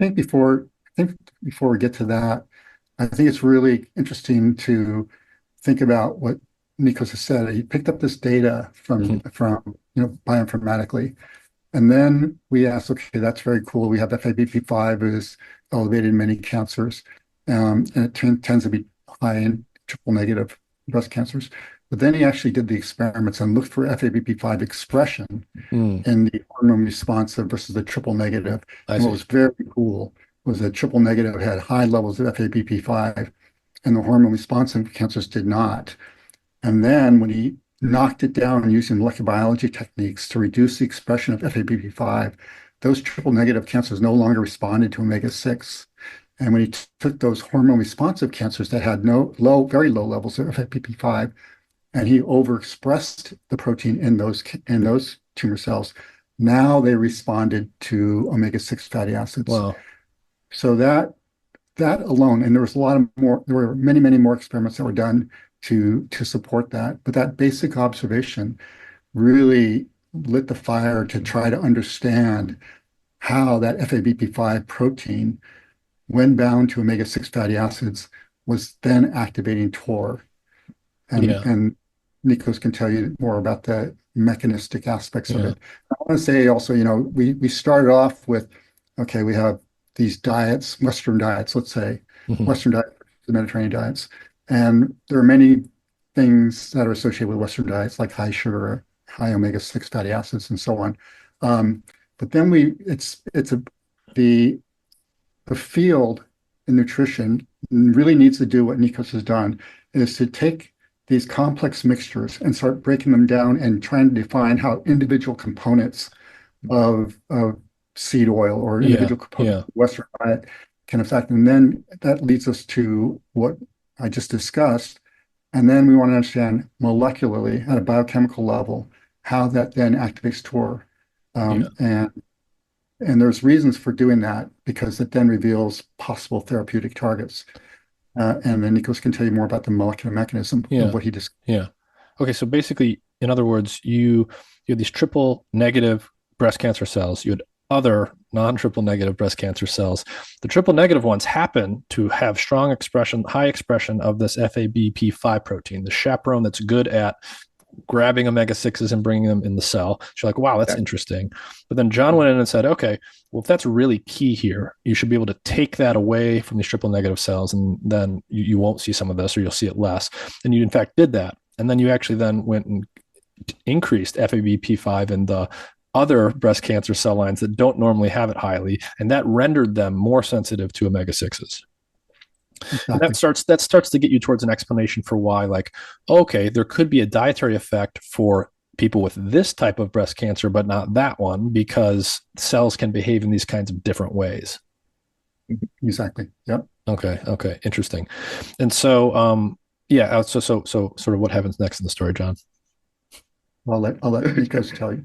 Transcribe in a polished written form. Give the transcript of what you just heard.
I think before we get to that, I think it's really interesting to think about what Nikos has said. He picked up this data Mhm. from bioinformatically, and then we asked, okay, that's very cool. We have FABP5 is elevated in many cancers, and it tends to be high in triple negative breast cancers. But then he actually did the experiments and looked for FABP5 expression Mm, in the hormone responsive versus the triple negative. I And what see. was very cool was that triple negative had high levels of FABP5 and the hormone responsive cancers did not. And then when he knocked it down using molecular biology techniques to reduce the expression of FABP5, those triple negative cancers no longer responded to omega-6. And when he took those hormone responsive cancers that had very low levels of FABP5, and he overexpressed the protein in those tumor cells, now they responded to omega-6 fatty acids. Wow. So that alone, and there were many, many more experiments that were done to support that. But that basic observation really lit the fire to try to understand how that FABP5 protein, when bound to omega-6 fatty acids, was then activating TOR. And Yeah. and Nikos can tell you more about the mechanistic aspects of Yeah. it. I want to say also, we started off with, okay, we have these diets, Western diets, let's say, Mhm. Western diet, the Mediterranean diets, and there are many things that are associated with Western diets, like high sugar, high omega-6 fatty acids, and so on. But then the the field in nutrition really needs to do what Nikos has done, is to take these complex mixtures and start breaking them down and trying to define how individual components of seed oil or Yeah. individual components Yeah. of the Western diet can affect. And then that leads us to what I just discussed. And then we want to understand molecularly at a biochemical level how that then activates TOR. Yeah. And there's reasons for doing that because it then reveals possible therapeutic targets. And then Nikos can tell you more about the molecular mechanism of Yeah. what he discovered. Yeah. Okay. So basically, in other words, you had these triple negative breast cancer cells. You had other non-triple negative breast cancer cells. The triple negative ones happen to have strong expression, high expression of this FABP5 protein, the chaperone that's good at grabbing omega-6s and bringing them in the cell. So you're like, wow, that's interesting. But then John went in and said, okay, well, if that's really key here, you should be able to take that away from these triple negative cells, and then you won't see some of this, or you'll see it less. And you, in fact, did that. And then you actually then went and increased FABP5 in the other breast cancer cell lines that don't normally have it highly, and that rendered them more sensitive to omega-6s. And Exactly. that starts to get you towards an explanation for why, like, okay, there could be a dietary effect for people with this type of breast cancer, but not that one, because cells can behave in these kinds of different ways. Exactly. Yep. Okay, okay, interesting. And so, yeah, so sort of what happens next in the story, John? I'll let Nikos tell you.